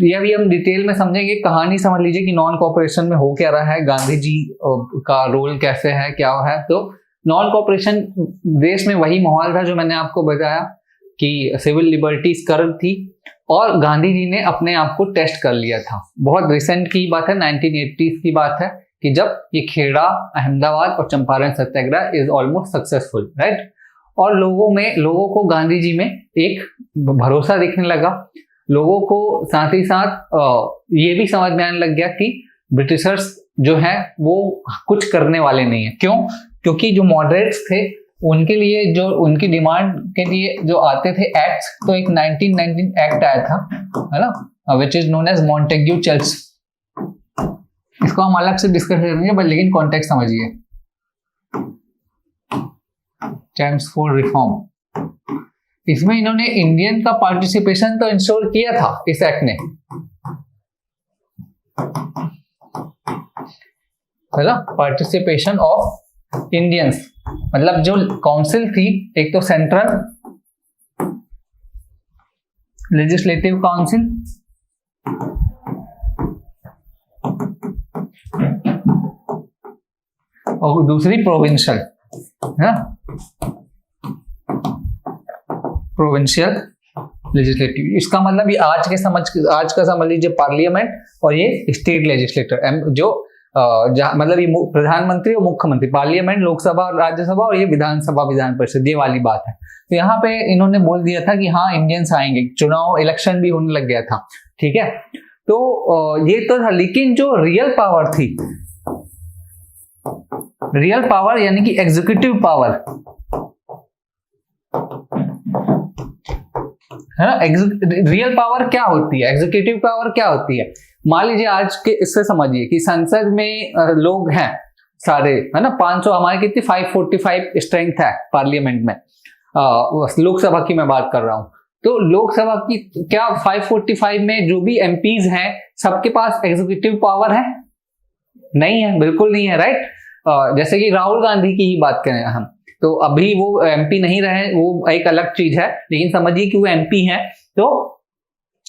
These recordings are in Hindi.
ये भी हम डिटेल में समझेंगे। कहानी समझ लीजिए कि नॉन कॉपरेशन में हो क्या रहा है, गांधी जी का रोल कैसे है, क्या है। तो नॉन कॉपरेशन देश में वही माहौल था जो मैंने आपको बताया कि सिविल लिबर्टीज कर्व थी, और गांधी जी ने अपने आप को टेस्ट कर लिया था। बहुत रिसेंट की बात है, 1980s की बात है, कि जब ये खेड़ा, अहमदाबाद और चंपारण सत्याग्रह इज ऑलमोस्ट सक्सेसफुल, राइट। और लोगों को गांधी जी में एक भरोसा दिखने लगा। लोगों को साथ ही साथ ये भी समझ में आने लग गया कि ब्रिटिशर्स जो है वो कुछ करने वाले नहीं है। क्यों? क्योंकि जो मॉडरेट्स थे उनके लिए, जो उनकी डिमांड के लिए जो आते थे एक्ट्स, तो एक 1919 एक्ट आया था, है ना, which is known as Montagu चेल्स। इसको हम अलग से डिस्कस करेंगे, बट लेकिन कॉन्टेक्स्ट समझिए। चेम्सफोर्ड रिफॉर्म, इसमें इन्होंने इंडियन का पार्टिसिपेशन तो इंश्योर किया था इस एक्ट ने, है ना, पार्टिसिपेशन ऑफ इंडियंस। मतलब जो काउंसिल थी, एक तो सेंट्रल लेजिस्लेटिव काउंसिल, और दूसरी प्रोविंशियल, है प्रोविंशियल लेजिस्लेटिव। इसका मतलब ये आज का समझ लीजिए पार्लियामेंट, और ये स्टेट लेजिस्लेटर, जो मतलब ये प्रधानमंत्री और मुख्यमंत्री, पार्लियामेंट, लोकसभा और राज्यसभा, और ये विधानसभा, विधान परिषद, ये वाली बात है। तो यहाँ पे इन्होंने बोल दिया था कि हाँ इंडियंस आएंगे, चुनाव इलेक्शन भी होने लग गया था, ठीक है। तो ये तो था, लेकिन जो रियल पावर थी, रियल पावर यानी कि एग्जीक्यूटिव पावर, है ना, रियल पावर क्या होती है, एग्जीक्यूटिव पावर क्या होती है। मान लीजिए आज के इससे समझिए कि संसद में लोग हैं सारे, है ना, 500, हमारे कितनी 545 स्ट्रेंथ है पार्लियामेंट में, लोकसभा की मैं बात कर रहा हूं। तो लोकसभा की क्या 545 में जो भी एमपीज हैं सबके पास एग्जीक्यूटिव पावर है? नहीं है, बिल्कुल नहीं है, राइट। जैसे कि राहुल गांधी की ही बात करें हम, तो अभी वो एमपी नहीं रहे, वो एक अलग चीज है, लेकिन समझिए कि वो एमपी हैं, तो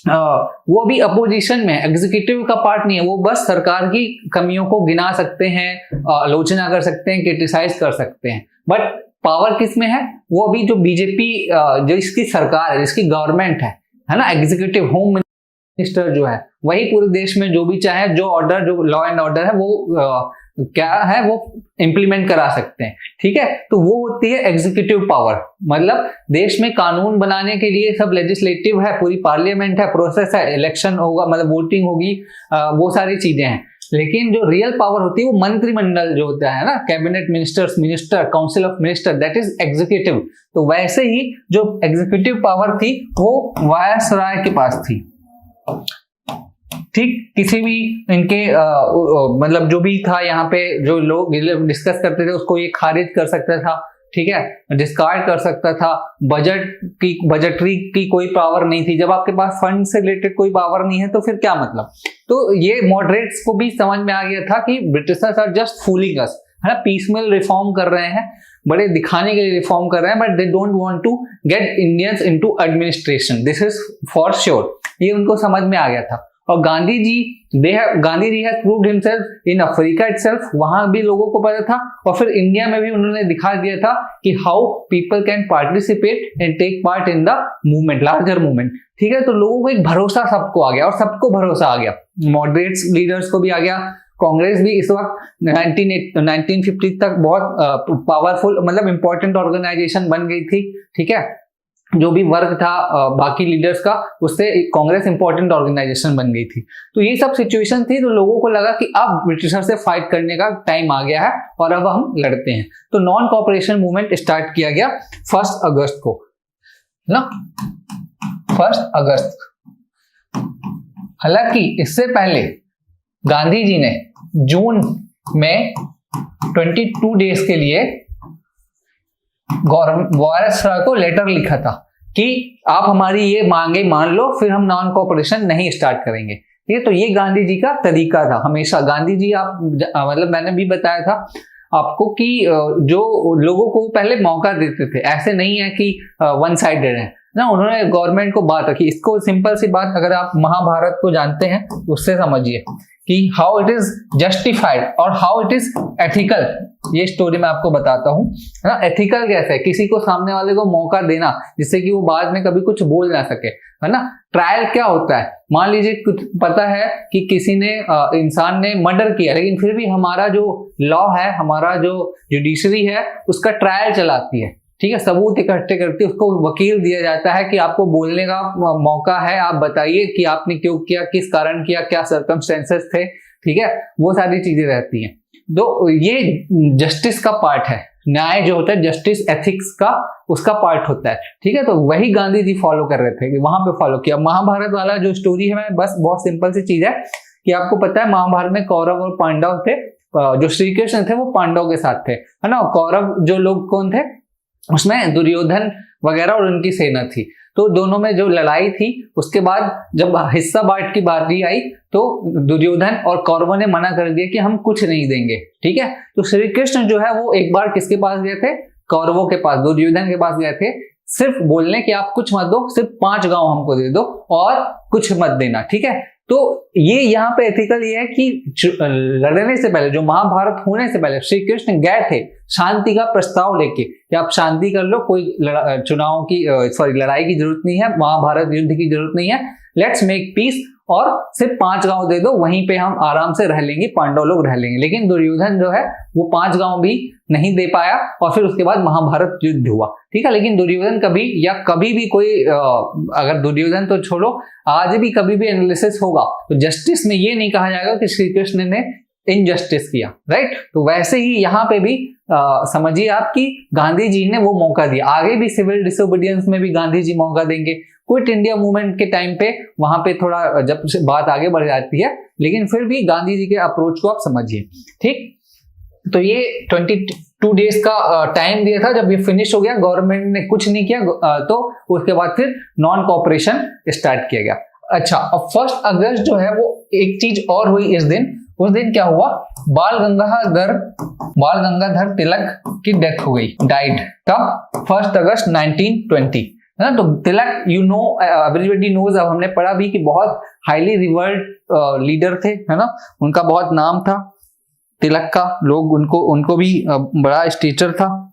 वो भी अपोजिशन में, एग्जीक्यूटिव का पार्ट नहीं है। वो बस सरकार की कमियों को गिना सकते हैं, आलोचना कर सकते हैं, क्रिटिसाइज कर सकते हैं, बट पावर किस में है? वो अभी जो बीजेपी, जो इसकी सरकार है, जिसकी गवर्नमेंट है ना, एग्जीक्यूटिव होम मिनिस्टर जो है, वही पूरे देश में जो भी चाहे, जो ऑर्डर, जो लॉ एंड ऑर्डर है, वो क्या है, वो इंप्लीमेंट करा सकते हैं, ठीक है। तो वो होती है एग्जीक्यूटिव पावर। मतलब देश में कानून बनाने के लिए सब लेजिस्लेटिव है, पूरी पार्लियामेंट है, प्रोसेस है, इलेक्शन होगा, मतलब वोटिंग होगी, वो सारी चीजें हैं। लेकिन जो रियल पावर होती है वो मंत्रिमंडल जो होता है ना, cabinet ministers, minister, council of minister, that is executive. तो वैसे ही जो एग्जीक्यूटिव पावर थी वो वायसराय के पास थी, ठीक। किसी भी इनके मतलब जो भी था यहाँ पे, जो लोग डिस्कस करते थे उसको ये खारिज कर सकता था, ठीक है, डिस्कार्ड कर सकता था। बजटरी की कोई पावर नहीं थी। जब आपके पास फंड से रिलेटेड कोई पावर नहीं है तो फिर क्या मतलब। तो ये मॉडरेट्स को भी समझ में आ गया था कि ब्रिटिशर्स आर जस्ट फूलिंग अस, है ना, पीसमेल रिफॉर्म कर रहे हैं, बड़े दिखाने के लिए रिफॉर्म कर रहे हैं, but they don't want to get Indians into administration, this is for sure. ये उनको समझ में आ गया था। और Gandhi ji has proved himself in Africa itself, वहां भी लोगों को पता था, और फिर इंडिया में भी उन्होंने दिखा दिया था कि how people can participate and take part in the movement, larger movement, ठीक है। तो लोगों को एक भरोसा सबको आ गया, और सबको भरोसा आ गया, मॉडरेट्स लीडर्स को भी आ गया। कांग्रेस भी इस वक्त 1950 तक बहुत पावरफुल, मतलब इंपॉर्टेंट ऑर्गेनाइजेशन बन गई थी, ठीक है। जो भी वर्ग था बाकी लीडर्स का, उससे कांग्रेस इंपॉर्टेंट ऑर्गेनाइजेशन बन गई थी। तो ये सब सिचुएशन थी, तो लोगों को लगा कि अब ब्रिटिशर से फाइट करने का टाइम आ गया है और अब हम लड़ते हैं। तो नॉन कॉपरेशन मूवमेंट स्टार्ट किया गया 1 अगस्त को, ना, 1 अगस्त। हालांकि इससे पहले गांधी जी ने जून में 22 डेज के लिए वायसराय को लेटर लिखा था कि आप हमारी ये मांगे मान लो, फिर हम नॉन कॉपरेशन नहीं स्टार्ट करेंगे। ये तो ये गांधी जी का तरीका था हमेशा। गांधी जी मतलब मैंने भी बताया था आपको कि जो लोगों को पहले मौका देते थे, ऐसे नहीं है कि वन साइडेड है। ना, उन्होंने गवर्नमेंट को बात रखी। इसको सिंपल सी बात, अगर आप महाभारत को जानते हैं तो उससे समझिए कि हाउ इट इज जस्टिफाइड और हाउ इट इज एथिकल। ये स्टोरी मैं आपको बताता हूँ, है ना। एथिकल कैसे है, किसी को सामने वाले को मौका देना जिससे कि वो बाद में कभी कुछ बोल ना सके, है ना। ट्रायल क्या होता है, मान लीजिए कुछ पता है कि किसी ने इंसान ने मर्डर किया, लेकिन फिर भी हमारा जो लॉ है, हमारा जो जुडिशरी है, उसका ट्रायल चलाती है, ठीक है। सबूत इकट्ठे करती है, उसको वकील दिया जाता है कि आपको बोलने का मौका है, आप बताइए कि आपने क्यों किया, किस कारण किया, क्या सर्कमस्टेंसेस थे, ठीक है। वो सारी चीजें रहती हैं। तो ये जस्टिस का पार्ट है, न्याय जो होता है जस्टिस एथिक्स का, उसका पार्ट होता है, ठीक है। तो वही गांधी जी फॉलो कर रहे थे कि वहां पे फॉलो किया। महाभारत वाला जो स्टोरी है, मैं बस बहुत सिंपल सी चीज है कि आपको पता है महाभारत में कौरव और पांडव थे। जो श्री कृष्ण थे वो पांडव के साथ थे, है ना। कौरव जो लोग कौन थे, उसमें दुर्योधन वगैरह और उनकी सेना थी। तो दोनों में जो लड़ाई थी, उसके बाद जब हिस्सा बांट की बारी आई तो दुर्योधन और कौरवों ने मना कर दिया कि हम कुछ नहीं देंगे, ठीक है। तो श्री कृष्ण जो है वो एक बार किसके पास गए थे, कौरवों के पास, दुर्योधन के पास गए थे, सिर्फ बोलने कि आप कुछ मत दो, सिर्फ 5 गांव हमको दे दो और कुछ मत देना, ठीक है। तो ये यहाँ पे एथिकल ये है कि लड़ने से पहले, जो महाभारत होने से पहले श्री कृष्ण गए थे शांति का प्रस्ताव लेके कि आप शांति कर लो, कोई चुनाव की लड़ाई की जरूरत नहीं है, महाभारत युद्ध की जरूरत नहीं है, लेट्स मेक पीस, और सिर्फ 5 गांव दे दो, वहीं पे हम आराम से रह लेंगे, पांडव लोग रह लेंगे। लेकिन दुर्योधन जो है वो 5 गांव भी नहीं दे पाया और फिर उसके बाद महाभारत युद्ध हुआ, ठीक है। लेकिन दुर्योधन कभी भी कोई अगर दुर्योधन तो छोड़ो, आज भी कभी भी एनालिसिस होगा तो जस्टिस में ये नहीं कहा जाएगा कि श्री कृष्ण ने इनजस्टिस किया, राइट। तो वैसे ही यहाँ पे भी समझिए आप कि गांधी जी ने वो मौका दिया। आगे भी सिविल डिसोबीडियंस में भी गांधी जी मौका देंगे। क्विट इंडिया मूवमेंट के टाइम पे वहां पे थोड़ा जब बात आगे बढ़ जाती है, लेकिन फिर भी गांधी जी के अप्रोच को आप समझिए, ठीक। तो ये 22 डेज का टाइम दिया था। जब ये फिनिश हो गया, गवर्नमेंट ने कुछ नहीं किया, तो उसके बाद फिर नॉन कोऑपरेशन स्टार्ट किया गया। अच्छा, अब 1 अगस्त जो है वो एक चीज और हुई उस दिन क्या हुआ, बाल गंगाधर तिलक की डेथ हो गई, डाइड कब, 1 अगस्त 1920, है ना। तो तिलक, यू नो, एवरीबॉडी नोज, अब हमने पढ़ा भी कि बहुत हाईली रिवर्ड लीडर थे, है ना। उनका बहुत नाम था तिलक का, लोग उनको भी बड़ा स्टेचर था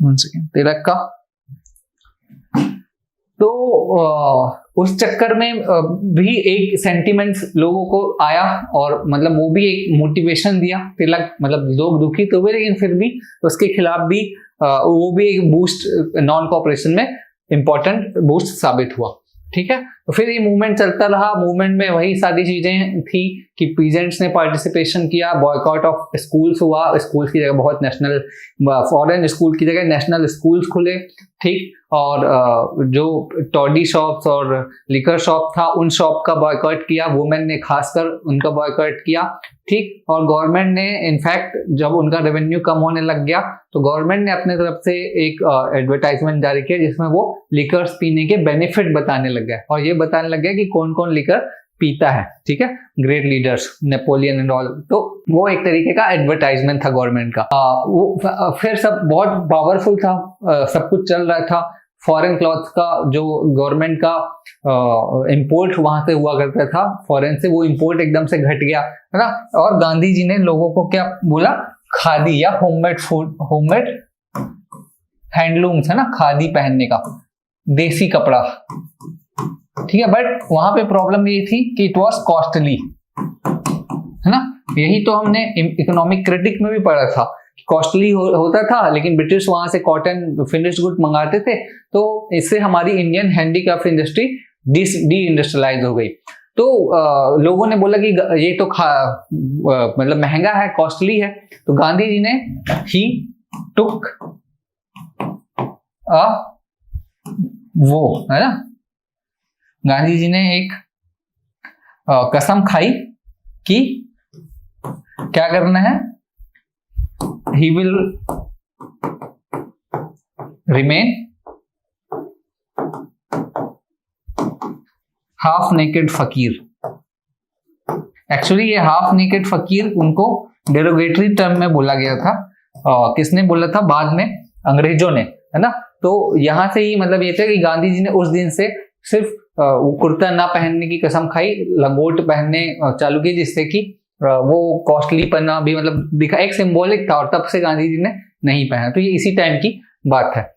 तिलक का। तो उस चक्कर में भी एक सेंटिमेंट्स लोगों को आया और मतलब वो भी एक मोटिवेशन दिया तिलक, मतलब लोग दुखी तो हुए लेकिन फिर भी उसके खिलाफ भी वो भी एक बूस्ट, नॉन कोऑपरेशन में इंपॉर्टेंट बूस्ट साबित हुआ, ठीक है। तो फिर ये मूवमेंट चलता रहा। मूवमेंट में वही सारी चीजें थी कि पीजेंट्स ने पार्टिसिपेशन किया, बॉयकॉट ऑफ स्कूल्स हुआ, स्कूल्स की जगह बहुत नेशनल, फॉरेन स्कूल की जगह नेशनल स्कूल्स खुले, ठीक। और जो टॉडी शॉप्स और लिकर शॉप था, उन शॉप का बॉयकॉट किया, वुमेन ने खासकर उनका बॉयकॉट किया, ठीक। और गवर्नमेंट ने इनफैक्ट जब उनका रेवेन्यू कम होने लग गया तो गवर्नमेंट ने अपने तरफ से एक एडवर्टाइजमेंट जारी किया जिसमें वो लिकर्स पीने के बेनिफिट बताने लग गया, और ये बताने लग गया कि कौन कौन लिकर पीता है, ठीक है। Great leaders, Napoleon and all. तो वो एक तरीके का एडवर्टाइजमेंट था गवर्नमेंट का। वो फिर सब बहुत पावरफुल था, सब कुछ चल रहा था। फॉरेन क्लॉथ्स का जो गवर्नमेंट का इंपोर्ट वहां से हुआ करता था फॉरेन से, वो इंपोर्ट एकदम से घट गया, है ना। और गांधी जी ने लोगों को क्या बोला, खादी या होममेड फूड, होममेड हैंडलूम्स, है ना, खादी पहनने का, देसी कपड़ा, ठीक है। बट वहां पे प्रॉब्लम ये थी कि इट वॉज कॉस्टली, है ना। यही तो हमने इकोनॉमिक क्रिटिक में भी पढ़ा था, कॉस्टली होता था, लेकिन ब्रिटिश वहां से कॉटन फिनिश्ड गुड मंगाते थे, तो इससे हमारी Indian handicraft industry D industrialise हो गई। तो लोगों ने बोला कि ये तो मतलब महंगा है, कॉस्टली है। तो गांधी जी ने ही टुक वो, है ना, गांधी जी ने एक कसम खाई कि क्या करना है, he will remain half naked फकीर। एक्चुअली ये हाफ नेकेड फकीर उनको डेरोगेटरी टर्म में बोला गया था। किसने बोला था बाद में, अंग्रेजों ने, है ना। तो यहाँ से ही मतलब ये था कि गांधी जी ने उस दिन से सिर्फ कुर्ता ना पहनने की कसम खाई, लंगोट पहनने चालू की, जिससे कि वो कॉस्टली पन्ना भी मतलब दिखा, एक सिंबॉलिक था, और तब से गांधी जी ने नहीं पहना। तो ये इसी टाइम की बात है।